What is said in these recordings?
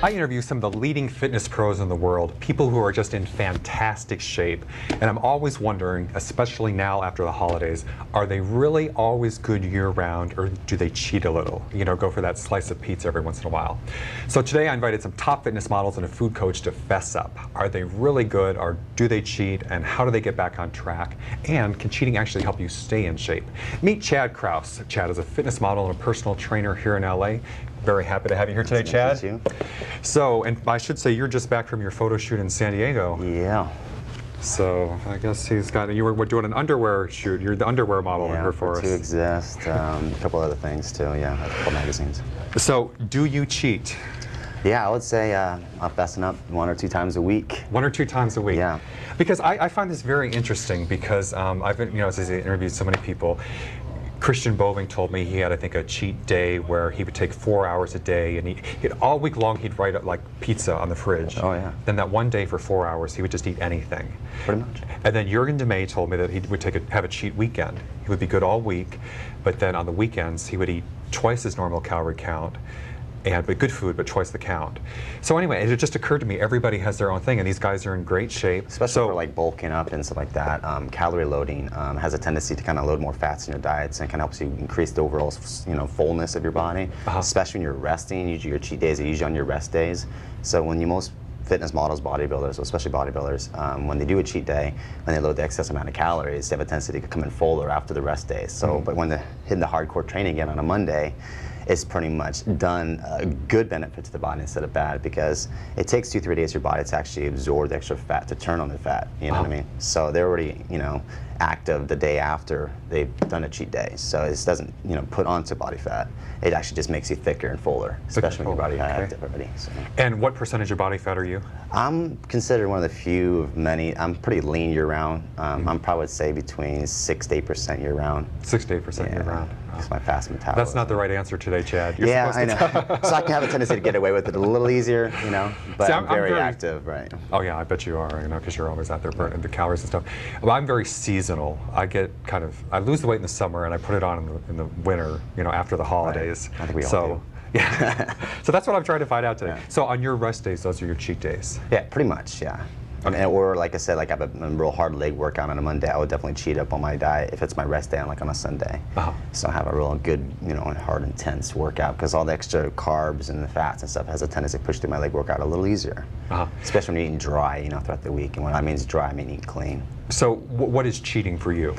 I interview some of the leading fitness pros in the world, people who are just in fantastic shape. And I'm always wondering, especially now after the holidays, are they really always good year-round, or do they cheat a little? You know, go for that slice of pizza every once in a while. So today I invited some top fitness models and a food coach to fess up. Are they really good, or do they cheat, and how do they get back on track? And can cheating actually help you stay in shape? Meet Chad Crouse. Chad is a fitness model and a personal trainer here in LA. Very happy to have you here today, Chad. You. So, and I should say you're just back from your photo shoot in San Diego. Yeah. So I guess you were doing an underwear shoot. You're the underwear model here for us. To exist, a couple other things too. Yeah, a couple magazines. So, do you cheat? Yeah, I would say I'm fessing up 1 or 2 times a week. 1 or 2 times a week. Yeah. Because I find this very interesting because I've been, as I interviewed so many people. Christian Boving told me he had, I think, a cheat day where he would take 4 hours a day, and all week long he'd write up like pizza on the fridge. Oh yeah. Then that one day for 4 hours he would just eat anything. Pretty much. And then Jurgen de May told me that he would have a cheat weekend. He would be good all week, but then on the weekends he would eat twice his normal calorie count. But good food, but twice the count. So anyway, it just occurred to me, everybody has their own thing, and these guys are in great shape. Especially for like bulking up and stuff like that. Calorie loading has a tendency to kind of load more fats in your diets, and kind of helps you increase the overall, fullness of your body. Especially when you're resting. Usually your cheat days are usually on your rest days. So when most fitness models, bodybuilders, especially bodybuilders, when they do a cheat day, when they load the excess amount of calories, they have a tendency to come in fuller after the rest days. So, but when they're hitting the hardcore training again on a Monday, it's pretty much done a good benefit to the body instead of bad, because it takes 2-3 days for your body to actually absorb the extra fat, to turn on the fat, you know what I mean? So they're already, active the day after they've done a cheat day. So it doesn't, put onto body fat. It actually just makes you thicker and fuller, especially when your body active already. So. And what percentage of body fat are you? I'm considered one of the few of many. I'm pretty lean year-round. I'm probably say between 6 to 8% year-round. 6 to 8% year-round. It's my fast metabolism. That's not the right answer today, Chad. You're yeah, I know. So I can have a tendency to get away with it a little easier, But I'm very active, right? Oh yeah, I bet you are, because you're always out there burning the calories and stuff. Well, I'm very seasonal. I lose the weight in the summer and I put it on in the winter, after the holidays. Right. I think we all do. Yeah. So that's what I'm trying to find out today. Yeah. So on your rest days, those are your cheat days? Yeah, pretty much, yeah. Okay. Or like I said, like I have a real hard leg workout on a Monday, I would definitely cheat up on my diet if it's my rest day on a Sunday. So I have a real good, hard, intense workout, because all the extra carbs and the fats and stuff has a tendency to push through my leg workout a little easier. Especially when you're eating dry, throughout the week. And when I mean dry, I mean eat clean. So what is cheating for you?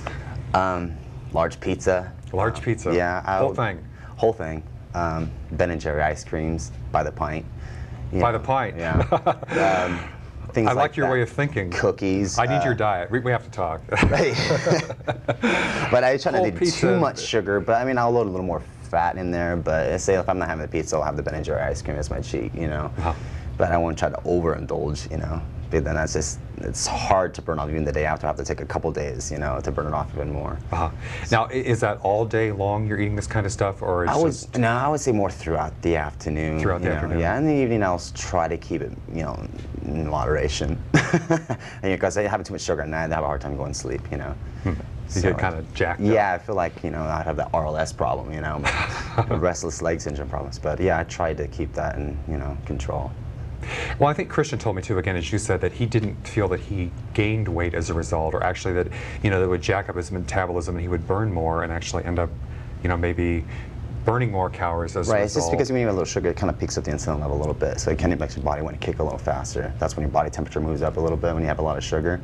Large pizza. Large pizza? Yeah. Whole thing? Whole thing. Ben and Jerry ice creams by the pint. By the pint? Yeah. Things I like your that. way of thinking. Cookies. I need your diet. We have to talk. Right. But I try not to do too much sugar, but I mean, I'll load a little more fat in there, but say if I'm not having the pizza, I'll have the Ben and Jerry ice cream as my cheat, But I won't try to overindulge, But then it's hard to burn off even the day after. I have to take a couple days, to burn it off even more. Now, is that all day long you're eating this kind of stuff, or No, I would say more throughout the afternoon. Throughout the afternoon. Yeah, in the evening I'll try to keep it, in moderation. And because I have too much sugar at night, I have a hard time going to sleep, So you get kind of jacked up. Yeah, I feel like, I have the RLS problem, restless leg syndrome problems. But yeah, I try to keep that in, control. Well, I think Christian told me too, again, as you said, that he didn't feel that he gained weight as a result, or actually that, that would jack up his metabolism and he would burn more and actually end up, maybe burning more calories as a result. Right, it's just because when you have a little sugar, it kind of peaks up the insulin level a little bit, so it kind of makes your body want to kick a little faster. That's when your body temperature moves up a little bit when you have a lot of sugar.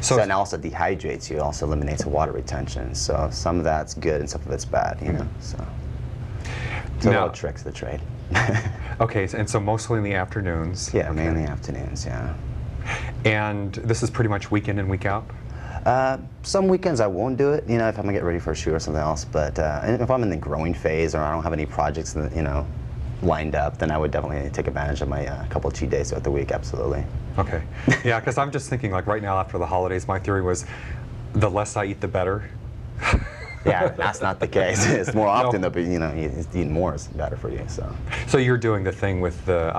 So it also dehydrates you, it also eliminates water retention. So some of that's good and some of it's bad, So it's a little tricks of the trade. Okay, and so mostly in the afternoons. Yeah, mainly afternoons, yeah. And this is pretty much week in and week out? Some weekends I won't do it, if I'm gonna get ready for a shoot or something else. But if I'm in the growing phase or I don't have any projects, lined up, then I would definitely take advantage of my couple of cheat days throughout the week. Absolutely. Okay. Yeah, because I'm just thinking, like right now after the holidays, my theory was the less I eat, the better. Yeah, that's not the case. It's more often that eating more is better for you. So you're doing the thing with the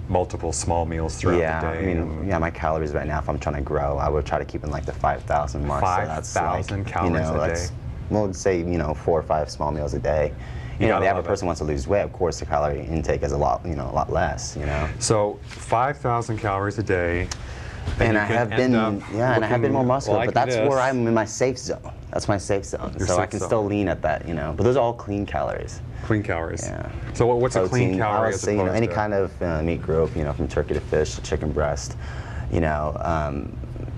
multiple small meals throughout the day. I mean, my calories right now, if I'm trying to grow, I would try to keep in like the 5,000 mark. 5,000 calories a day. Well, let's say 4 or 5 small meals a day. You know, the average person wants to lose weight. Of course, the calorie intake is a lot less. You know. So 5,000 calories a day. And I have been, yeah, and I have been more muscular, like but that's this. where I'm in my safe zone. That's my safe zone. So I can still lean at that, you know. But those are all clean calories. Clean calories. Yeah. So what's a clean calorie? I would say, you know, any kind of meat group, you know, from turkey to fish to chicken breast, you know,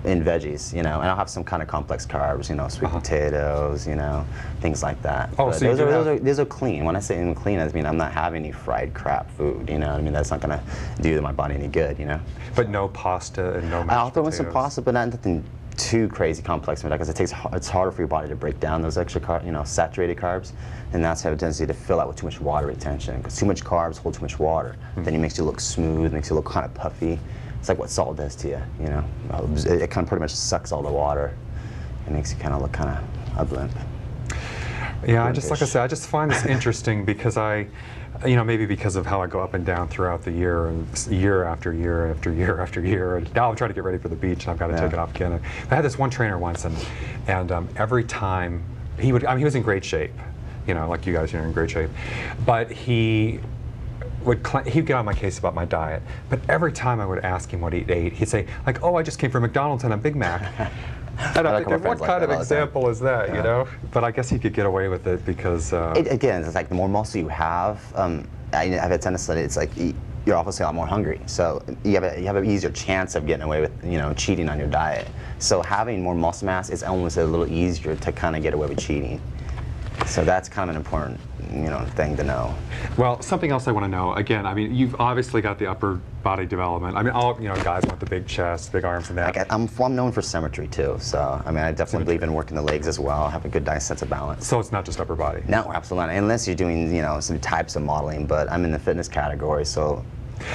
and veggies, you know, and I'll have some kind of complex carbs, you know, sweet potatoes, you know, things like that. Oh, but so those are clean. When I say clean, I mean I'm not having any fried crap food, you know what I mean? That's not going to do my body any good, you know. But no pasta and no mashed I'll throw in some potatoes. pasta, but not nothing too crazy complex, because it's harder for your body to break down those extra saturated carbs, and that's have a tendency to fill out with too much water retention, because too much carbs hold too much water. Then it makes you look smooth, makes you look kind of puffy. It's like what salt does to you, you know. It kind of pretty much sucks all the water. It makes you kind of look kind of a blimp. Yeah, like I said, I just find this interesting because maybe because of how I go up and down throughout the year, and year after year after year after year, and now I'm trying to get ready for the beach, and I've got to take it off again. I had this one trainer once, and every time he was in great shape, you know, like you guys, you're in great shape, but he'd get on my case about my diet, but every time I would ask him what he ate, he'd say, like, oh, I just came from McDonald's and a Big Mac. And I'm thinking, what kind of example is that, you know? But I guess he could get away with it because... Again, it's like the more muscle you have, I have a tendency that it's like you're obviously a lot more hungry. So you have an easier chance of getting away with, you know, cheating on your diet. So having more muscle mass is almost a little easier to kind of get away with cheating. So that's kind of an important, you know, thing to know. Well, something else I want to know, again, I mean, you've obviously got the upper body development. I mean, all, you know, guys want the big chest, big arms and that. Like I'm known for symmetry too, so I mean, I definitely believe in working the legs as well, have a good nice sense of balance. So it's not just upper body? No, absolutely not, unless you're doing, you know, some types of modeling, but I'm in the fitness category, so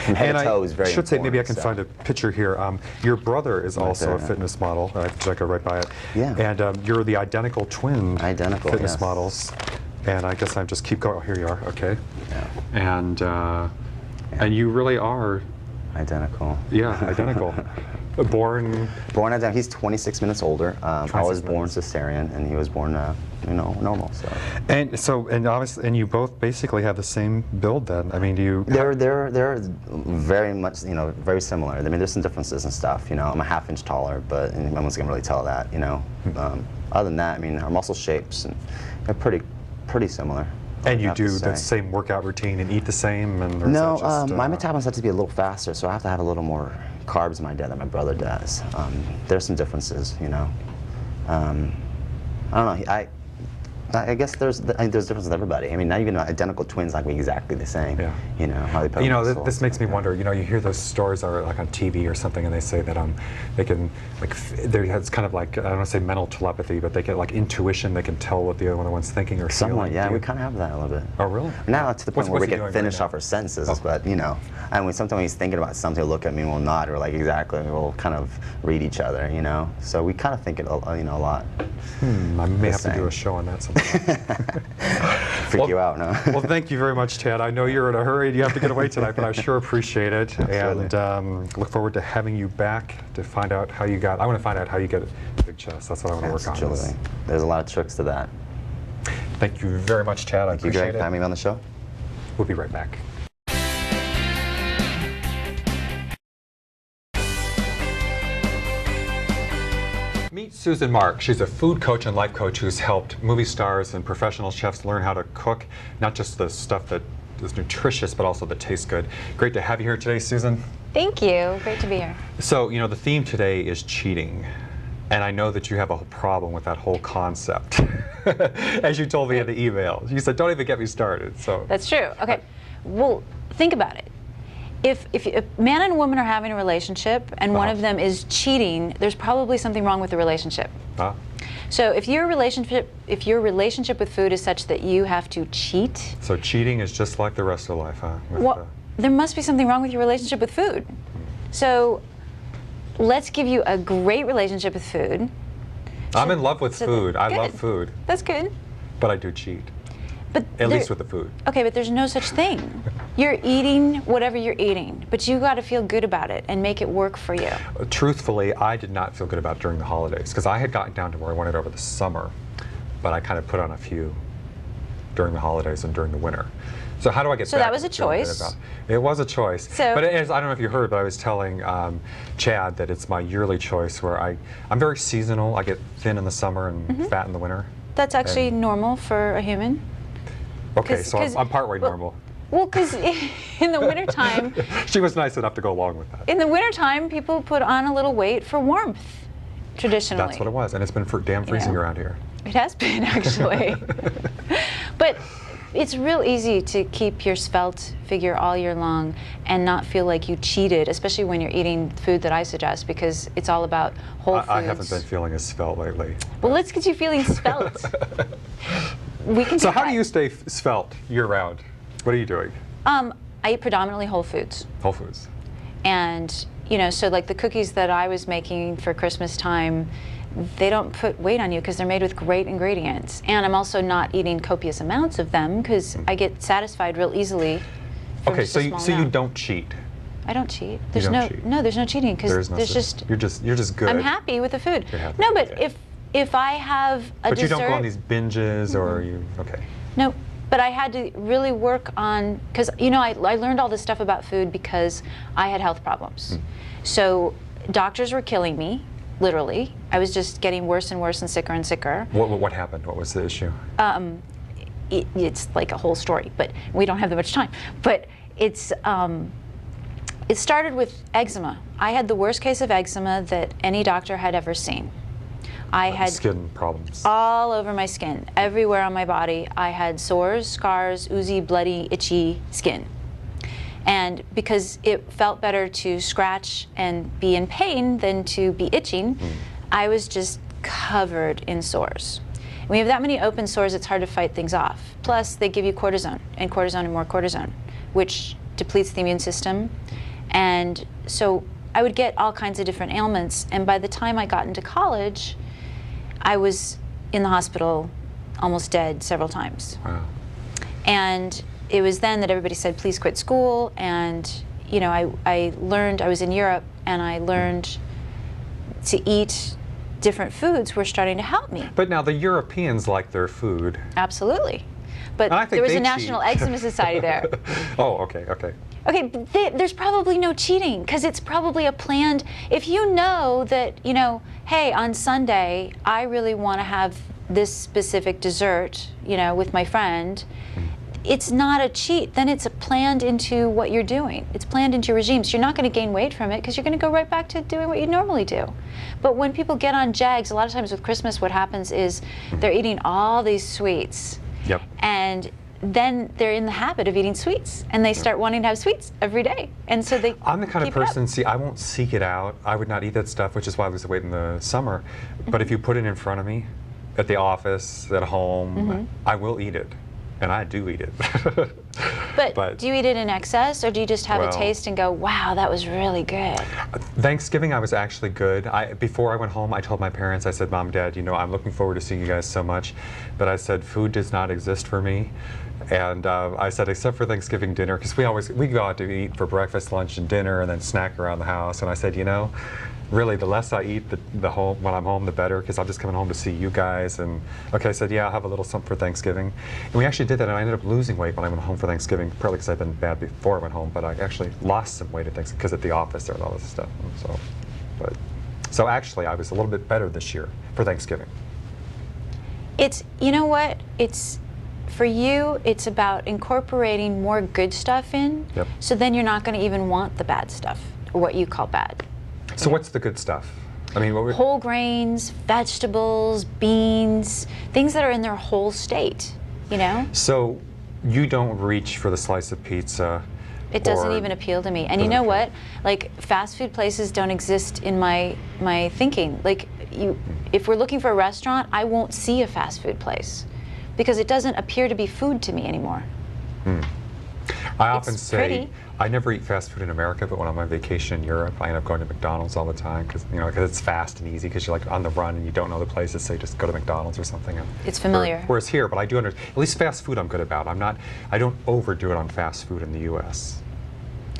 from head to toe is very important. I should say, maybe I can find a picture here. Your brother is also a fitness model. I go right by it. Yeah. And you're the identical twin fitness models. And I guess I just keep going. Oh, here you are. Okay. Yeah. And you really are identical. Yeah, identical. Born identical. He's 26 minutes older. I was born cesarean, and he was born, you know, normal. So. And obviously, and you both basically have the same build. Then, I mean, do you? They're very much, you know, very similar. I mean, there's some differences and stuff. You know, I'm a ½ inch taller, but no one's gonna really tell that. You know. Other than that, I mean, our muscle shapes are pretty similar. And you do the same workout routine and eat the same? No, my metabolism has to be a little faster, so I have to have a little more carbs in my diet than my brother does. There's some differences, you know. I don't know. I guess there's differences with everybody. I mean, not even identical twins like we exactly the same. Yeah. You know, how they put this makes me wonder. You know, you hear those stories are like on TV or something, and they say that they can it's kind of like, I don't want to say mental telepathy, but they get like intuition. They can tell what the other one's thinking or feeling. Yeah, we kind of have that a little bit. Oh, really? Not to the point where we can finish off our sentences, but you know, and sometimes when he's thinking about something, he'll look at me and we'll nod, or like exactly, and we'll kind of read each other. You know, so we kind of think it, you know, a lot. I may have to do a show on that sometime. Freak you out, no? Well, thank you very much, Ted. I know you're in a hurry and you have to get away tonight, but I sure appreciate it. Absolutely. And look forward to having you back to find out how you got. I want to find out how you get a big chest. That's what I want to work on. Absolutely. There's a lot of tricks to that. Thank you very much, Ted. I appreciate it. Thank you, Greg, for having me on the show. We'll be right back. Meet Susan Marque. She's a food coach and life coach who's helped movie stars and professional chefs learn how to cook, not just the stuff that is nutritious, but also that tastes good. Great to have you here today, Susan. Thank you. Great to be here. So, you know, the theme today is cheating. And I know that you have a problem with that whole concept, as you told me in the email. You said, don't even get me started. So that's true. Okay. Well, think about it. If a man and a woman are having a relationship and one of them is cheating, there's probably something wrong with the relationship. So if your relationship with food is such that you have to cheat. So cheating is just like the rest of life, huh? Well, there must be something wrong with your relationship with food. So let's give you a great relationship with food. I'm in love with food. I love food. That's good. But I do cheat. But at least with the food. Okay, but there's no such thing. You're eating whatever you're eating, but you got to feel good about it and make it work for you. Truthfully, I did not feel good about it during the holidays because I had gotten down to where I wanted over the summer, but I kind of put on a few during the holidays and during the winter. So how do I get So back that was to a feeling good choice. about it? It was a choice. So, but I don't know if you heard, but I was telling Chad that it's my yearly choice where I'm very seasonal. I get thin in the summer and fat in the winter. that's actually normal for a human. Okay, so I'm partway normal. Well, because in the wintertime, She was nice enough to go along with that. in the wintertime, people put on a little weight for warmth, traditionally. That's what it was, and it's been damn freezing know. around here. It has been, actually. But it's real easy to keep your svelte figure all year long and not feel like you cheated, especially when you're eating food that I suggest, because it's all about whole foods. I haven't been feeling as svelte lately. Well, let's get you feeling svelte. We can. So do how that. do you stay svelte year-round? What are you doing? I eat predominantly whole foods. Whole foods. And, you know, so like the cookies that I was making for Christmas time, they don't put weight on you because they're made with great ingredients. And I'm also not eating copious amounts of them because I get satisfied real easily. From Okay, just a small so you amount. don't cheat. I don't cheat. There's don't no cheat. no. There's no cheating because there's just. you're just good. I'm happy with the food. You're happy, No, but okay. if I have a But dessert. you don't go on these binges or you. Okay. No, but I had to really work on, because, you know, I learned all this stuff about food because I had health problems. So doctors were killing me, literally. I was just getting worse and worse and sicker. What happened? What was the issue? It's like a whole story, but we don't have that much time. But it's, it started with eczema. I had the worst case of eczema that any doctor had ever seen. I had Skin problems. all over my skin, everywhere on my body. I had sores, scars, oozy, bloody, itchy skin. And because it felt better to scratch and be in pain than to be itching, I was just covered in sores. When you have that many open sores, it's hard to fight things off. Plus, they give you cortisone and more cortisone, which depletes the immune system. And so I would get all kinds of different ailments. And by the time I got into college, I was in the hospital almost dead several times. Wow. And it was then that everybody said, please quit school. And, you know, I learned, I was in Europe, and I learned to eat different foods were starting to help me. But now the Europeans like their food. Absolutely. But I think there was they a National cheat. Eczema Society there. Oh, okay, okay. Okay, but there's probably no cheating because it's probably a planned. If you know that, you know, hey, on Sunday, I really want to have this specific dessert, you know, with my friend, it's not a cheat. Then it's planned into what you're doing. It's planned into your regime. So you're not going to gain weight from it because you're going to go right back to doing what you normally do. But when people get on jags, a lot of times with Christmas, what happens is they're eating all these sweets. Yep. And then they're in the habit of eating sweets, and they start wanting to have sweets every day, and so they. I'm the kind of keep it up. person. See, I won't seek it out. I would not eat that stuff, which is why I was away in the summer. But if you put it in front of me, at the office, at home, I will eat it, and I do eat it. But do you eat it in excess, or do you just have a Well- taste and go, "Wow, that was really good"? Thanksgiving, I was actually good. Before I went home, I told my parents, I said, Mom, Dad, you know, I'm looking forward to seeing you guys so much, but I said, food does not exist for me. And I said, except for Thanksgiving dinner, because we go out to eat for breakfast, lunch, and dinner, and then snack around the house. And I said, you know, really, the less I eat when I'm home, the better, because I'm just coming home to see you guys. And okay, I said, yeah, I'll have a little something for Thanksgiving. And we actually did that, and I ended up losing weight when I went home for Thanksgiving, partly because I'd been bad before I went home, but I actually lost some weight at Thanksgiving, because at the office there was all this stuff. And so actually, I was a little bit better this year for Thanksgiving. It's, you know what? It's, for you, it's about incorporating more good stuff in. Yep. So then you're not going to even want the bad stuff, or what you call bad. So what's the good stuff? I mean, what Whole grains, vegetables, beans, things that are in their whole state, you know? So you don't reach for the slice of pizza. It doesn't or- even appeal to me. And you doesn't know appeal. what? Like, fast food places don't exist in my thinking. Like, if we're looking for a restaurant, I won't see a fast food place because it doesn't appear to be food to me anymore. I often It's say pretty. I never eat fast food in America, but when I'm on vacation in Europe, I end up going to McDonald's all the time because it's fast and easy because you're like on the run and you don't know the places, so you just go to McDonald's or something. It's familiar. Whereas here, but I do understand. At least fast food, I'm good about. I don't overdo it on fast food in the U.S.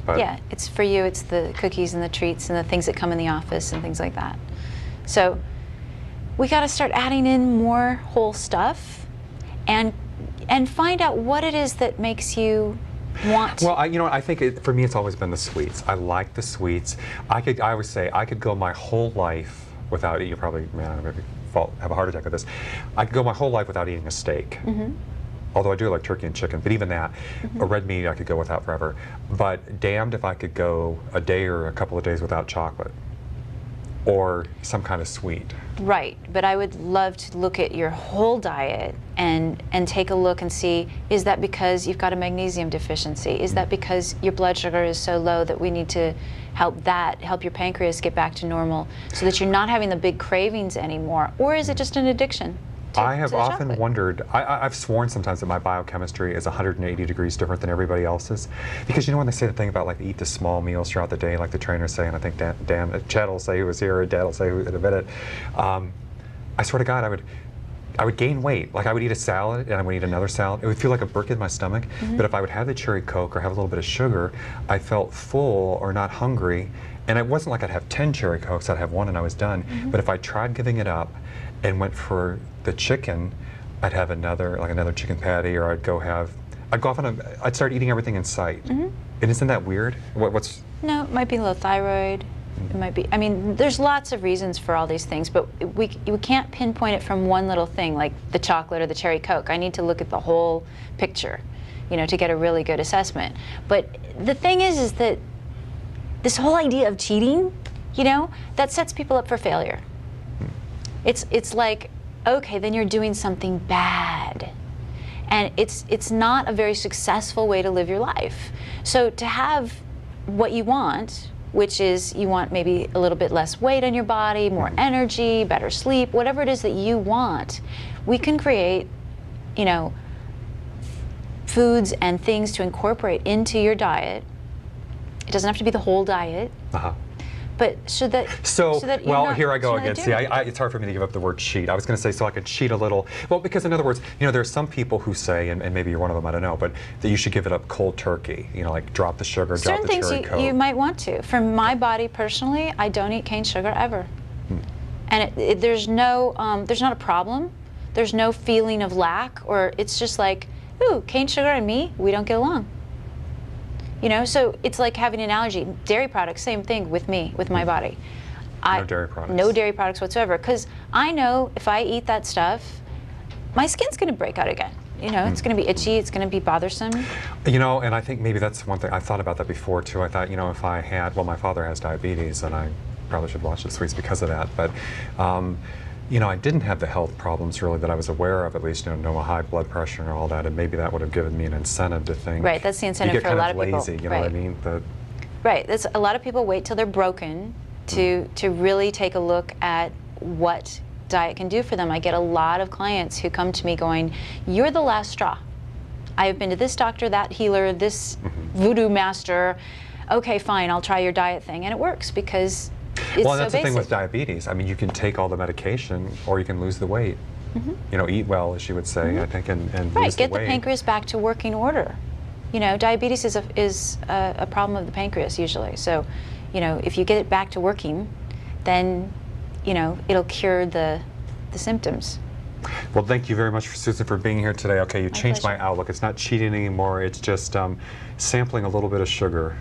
But Yeah, it's for you, it's the cookies and the treats and the things that come in the office and things like that. So we got to start adding in more whole stuff. And and find out what it is that makes you want. Well, you know, I think for me it's always been the sweets. I like the sweets. I always say I could go my whole life without eating. You probably, man, maybe have a heart attack with this. I could go my whole life without eating a steak. Although I do like turkey and chicken, but even that, a red meat I could go without forever. But damned if I could go a day or a couple of days without chocolate or some kind of sweet. Right, but I would love to look at your whole diet and take a look and see, is that because you've got a magnesium deficiency? Is that because your blood sugar is so low that we need to help your pancreas get back to normal so that you're not having the big cravings anymore? Or is it just an addiction? I have often wondered, I've sworn sometimes that my biochemistry is 180 degrees different than everybody else's. Because you know when they say the thing about like eat the small meals throughout the day, like the trainers say, and I think Chad will say who was here, or Dad will say who in a minute. I swear to God, I would gain weight. Like I would eat a salad and I would eat another salad. It would feel like a brick in my stomach. But if I would have the cherry Coke or have a little bit of sugar, I felt full or not hungry. And it wasn't like I'd have 10 cherry Cokes, I'd have one and I was done. But if I tried giving it up and went for the chicken, I'd have another chicken patty, or I'd go off I'd start eating everything in sight. And isn't that weird? What's? No, it might be low thyroid. It might be, I mean, there's lots of reasons for all these things, but we can't pinpoint it from one little thing like the chocolate or the cherry Coke. I need to look at the whole picture, you know, to get a really good assessment. But the thing is that this whole idea of cheating, you know, that sets people up for failure. It's like, okay, then you're doing something bad. And it's not a very successful way to live your life. So to have what you want, which is you want maybe a little bit less weight on your body, more energy, better sleep, whatever it is that you want, we can create, you know, foods and things to incorporate into your diet. It doesn't have to be the whole diet. But well, here I go again. See, it's hard for me to give up the word cheat. I was going to say so I could cheat a little. Well, because in other words, you know, there are some people who say, and maybe you're one of them, I don't know, but that you should give it up cold turkey. You know, like drop the sugar, drop the cherry Coke. Certain things you might want to. For my body personally, I don't eat cane sugar ever. And there's not a problem. There's no feeling of lack, or it's just like, ooh, cane sugar and me, we don't get along. You know, so it's like having an allergy. Dairy products, same thing with me, with my body. No dairy products. No dairy products whatsoever, because I know if I eat that stuff, my skin's going to break out again. You know, it's going to be itchy, it's going to be bothersome. You know, and I think maybe that's one thing, I thought about that before too. I thought, you know, if I had, well, my father has diabetes, and I probably should watch the sweets because of that, but you know, I didn't have the health problems really that I was aware of, at least, you know, no high blood pressure and all that, and maybe that would have given me an incentive to think. Right, that's the incentive for a lot of people. You get kind of lazy, you know what I mean? Right, that's, a lot of people wait till they're broken to really take a look at what diet can do for them. I get a lot of clients who come to me going, you're the last straw. I've been to this doctor, that healer, this voodoo master. Okay, fine, I'll try your diet thing. And it works because it's well, and that's so the thing with diabetes. I mean, you can take all the medication, or you can lose the weight. You know, eat well, as she would say, I think, and lose the weight. Right, get the pancreas back to working order. You know, diabetes is a problem of the pancreas usually. So, you know, if you get it back to working, then, you know, it'll cure the symptoms. Well, thank you very much, Susan, for being here today. Okay, you changed my outlook. It's not cheating anymore. It's just sampling a little bit of sugar.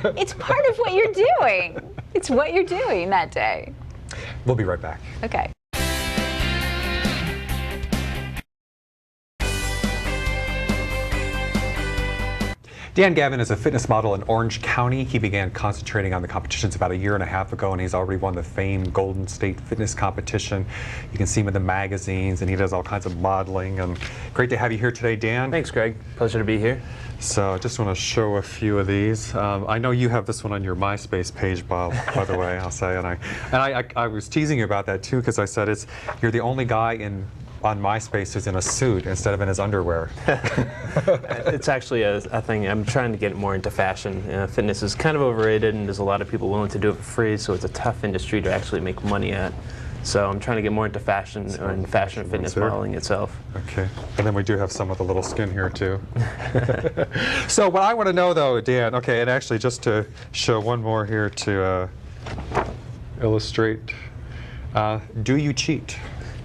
It's part of what you're doing. It's what you're doing that day. We'll be right back. Okay. Dan Gavin is a fitness model in Orange County. He began concentrating on the competitions about 1.5 years ago, and he's already won the famed Golden State Fitness Competition. You can see him in the magazines, and he does all kinds of modeling. And great to have you here today, Dan. Thanks, Greg. Pleasure to be here. So I just want to show a few of these. I know you have this one on your MySpace page, Bob, by the way, I'll say. And I was teasing you about that, too, because I said you're the only guy on MySpace who's in a suit instead of in his underwear. It's actually a thing. I'm trying to get more into fashion. Fitness is kind of overrated, and there's a lot of people willing to do it for free, so it's a tough industry to actually make money at. So I'm trying to get more into fashion and fashion and fitness modeling itself. Okay. And then we do have some with a little skin here, too. So what I want to know, though, Dan, okay, and actually just to show one more here to illustrate, do you cheat?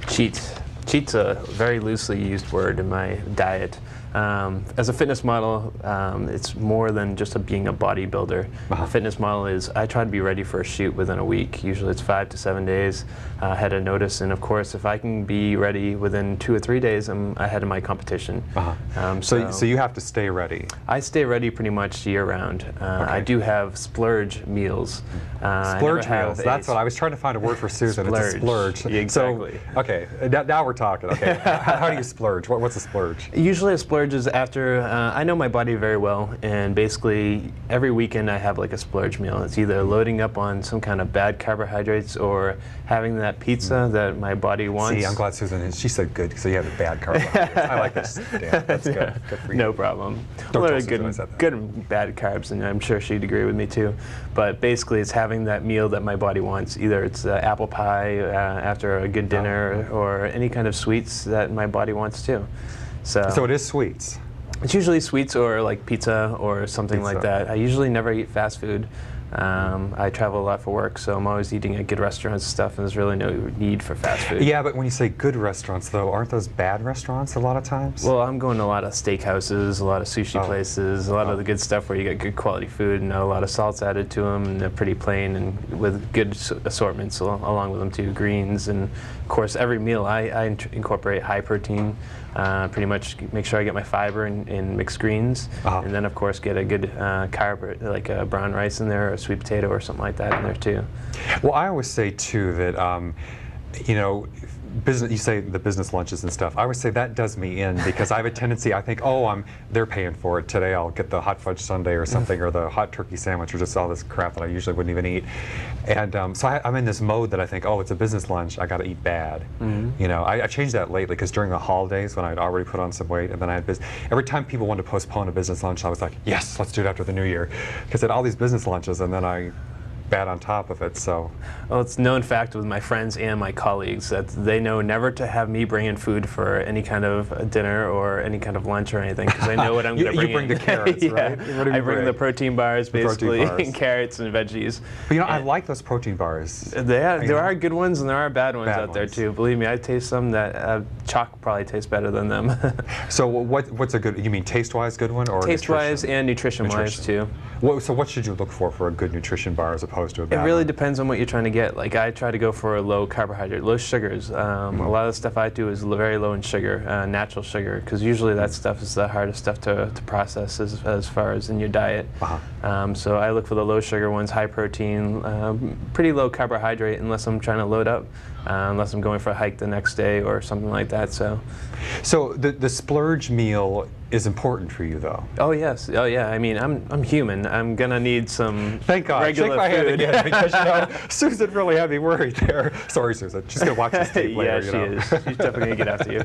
Cheat cheat's a very loosely used word in my diet. As a fitness model, it's more than just being a bodybuilder. A fitness model is, I try to be ready for a shoot within a week. Usually it's 5 to 7 days ahead of notice, and of course if I can be ready within 2 or 3 days, I'm ahead of my competition. So you have to stay ready. I stay ready pretty much year round. I do have splurge meals. Splurge meals, that's what I was trying to find a word for Susan. Splurge. It's a splurge. Exactly. So, okay, now we're talking. Okay, how do you splurge? What's a splurge? Usually a splurge is after, I know my body very well, and basically every weekend I have like a splurge meal. It's either loading up on some kind of bad carbohydrates or having that pizza that my body wants. See, I'm glad Susan, she said good, so you have the bad carbohydrates. I like this. Dan, that's good. Good for you. No problem. Don't tell Good, Susan I said that. good and bad carbs, and I'm sure she'd agree with me too. But basically it's having that meal that my body wants. Either it's apple pie after a good dinner or any kind of sweets that my body wants too. So it is sweets. It's usually sweets or like pizza or something like that. I usually never eat fast food. I travel a lot for work, so I'm always eating at good restaurants and stuff, and there's really no need for fast food. Yeah, but when you say good restaurants, though, aren't those bad restaurants a lot of times? Well, I'm going to a lot of steakhouses, a lot of sushi places, a lot of the good stuff where you get good quality food and not a lot of salts added to them, and they're pretty plain and with good assortments along with them too, greens, and of course every meal I incorporate high protein. Pretty much make sure I get my fiber in mixed greens, and then of course get a good carb like brown rice in there, or a sweet potato or something like that in there too. Well, I always say too that you know, you say the business lunches and stuff. I always say that does me in because I have a tendency. I think, oh, they're paying for it today. I'll get the hot fudge sundae or something, or the hot turkey sandwich, or just all this crap that I usually wouldn't even eat. And so I'm in this mode that I think, oh, it's a business lunch. I got to eat bad. You know, I changed that lately because during the holidays when I'd already put on some weight, and then I had every time people wanted to postpone a business lunch, I was like, yes, let's do it after the new year, because I had all these business lunches, and then I bad on top of it. So well, it's known fact with my friends and my colleagues that they know never to have me bring in food for any kind of dinner or any kind of lunch or anything, because I know what I'm going to bring in. You bring the carrots, right? I bring the protein bars, basically, and carrots and veggies. But you know, I like those protein bars. There are good ones and there are bad ones out there too. Believe me, I taste some that chalk probably tastes better than them. So what's a good, you mean taste-wise good one, or taste-wise and nutrition-wise too? So what should you look for a good nutrition bar as opposed to a bad one? It really depends on what you're trying to get. Like I try to go for a low carbohydrate, low sugars. A lot of the stuff I do is very low in sugar, natural sugar, because usually that stuff is the hardest stuff to process as far as in your diet. So I look for the low sugar ones, high protein, pretty low carbohydrate unless I'm trying to load up, unless I'm going for a hike the next day or something like that. So the splurge meal is important for you, though. Oh yes, oh yeah. I mean, I'm human. I'm gonna need some Thank God. regular Shake my food. hand again, because you know Susan really had me worried there. Sorry, Susan. She's gonna watch this tape later. Yeah, she is. She's definitely gonna get after you.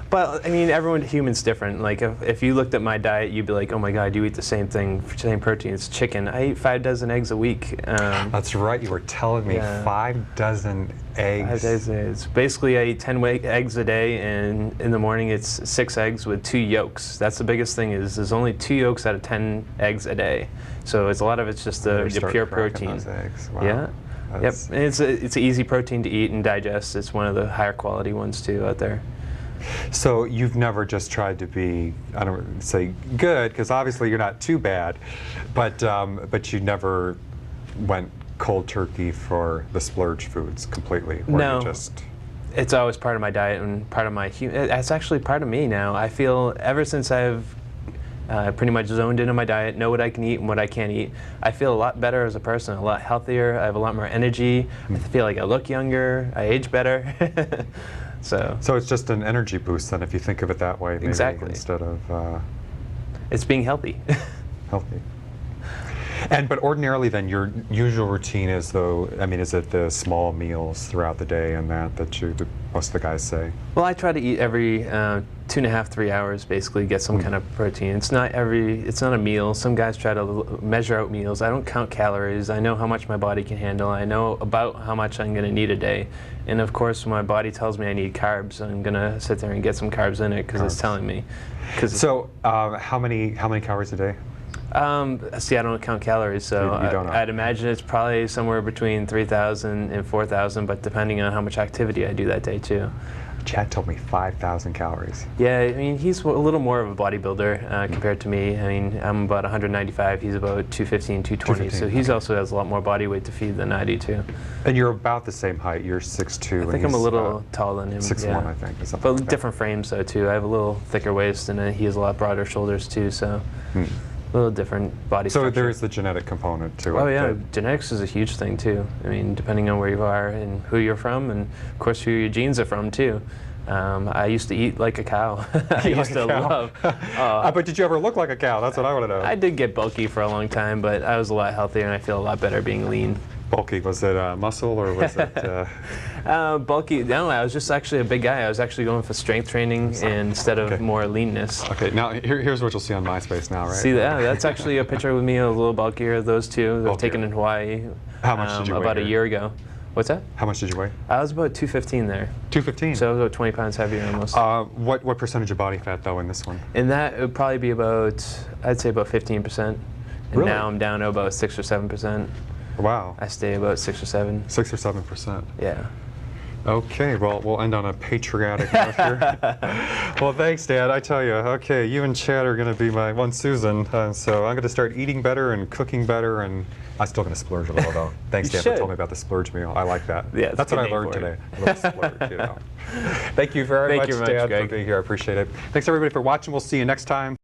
But I mean, human's different. Like if you looked at my diet, you'd be like, oh my God, you eat the same thing, same protein. It's chicken. I eat 5 dozen eggs a week. That's right. You were telling me 5 dozen eggs. 5 days. Basically, I eat 10 eggs a day, and in the morning it's 6 eggs with 2 yolks. That's the biggest thing. Is there's only 2 yolks out of 10 eggs a day. So it's a lot of it's just the pure protein. Those eggs. Wow. Yeah. Yep. And it's an easy protein to eat and digest. It's one of the higher quality ones too out there. So you've never just tried to be, I don't say good, because obviously you're not too bad, but you never went cold turkey for the splurge foods completely? Or No. You just... It's always part of my diet and part of my it's actually part of me now. I feel ever since I've pretty much zoned into my diet, know what I can eat and what I can't eat, I feel a lot better as a person, a lot healthier. I have a lot more energy. I feel like I look younger. I age better. So it's just an energy boost then, if you think of it that way, maybe, exactly. Instead of it's being healthy. Healthy. But ordinarily then, your usual routine is, though, I mean, is it the small meals throughout the day and that most of the guys say? Well, I try to eat every 2.5, 3 hours, basically get some kind of protein. It's not a meal. Some guys try to measure out meals. I don't count calories. I know how much my body can handle. I know about how much I'm going to need a day. And of course, when my body tells me I need carbs, I'm going to sit there and get some carbs in it because it's telling me. So how many calories a day? See, I don't count calories, so you don't know. I'd imagine it's probably somewhere between 3,000 and 4,000, but depending on how much activity I do that day too. Chad told me 5,000 calories. Yeah, I mean, he's a little more of a bodybuilder compared to me. I mean, I'm about 195, he's about 215, 220, so he also has a lot more body weight to feed than I do too. And you're about the same height, you're 6'2". I think I'm a little taller than him. 6'1", I think. Or but like different frames though too. I have a little thicker waist and he has a lot broader shoulders too, so a little different body structure. So there is the genetic component to it. Oh yeah, genetics is a huge thing too. I mean, depending on where you are and who you're from, and of course who your genes are from too. I used to eat like a cow. I used to love. But did you ever look like a cow? That's what I want to know. I did get bulky for a long time, but I was a lot healthier and I feel a lot better being lean. Bulky, was it muscle or was it? Bulky, no, I was just actually a big guy. I was actually going for strength training instead of more leanness. Okay, now here's what you'll see on MySpace now, right? See that? That's actually a picture with me, a little bulkier, those two. They were taken in Hawaii. How much did you weigh about a year ago. What's that? How much did you weigh? I was about 215 there. 215? So I was about 20 pounds heavier almost. What percentage of body fat, though, in this one? In that, it would probably be about, I'd say about 15%. And really? Now I'm down to about 6 or 7%. Wow. I stay about 6 or 7. 6 or 7%. Yeah. Okay, well, we'll end on a patriotic note here. Well, thanks, Dad. I tell you, okay, you and Chad are going to be my one Susan, so I'm going to start eating better and cooking better, and I'm still going to splurge a little, though. Thanks, Dad, for telling me about the splurge meal. I like that. Yeah, that's what I learned today. A little splurge, you know. Thank you very much, Dad, for being here. I appreciate it. Thanks, everybody, for watching. We'll see you next time.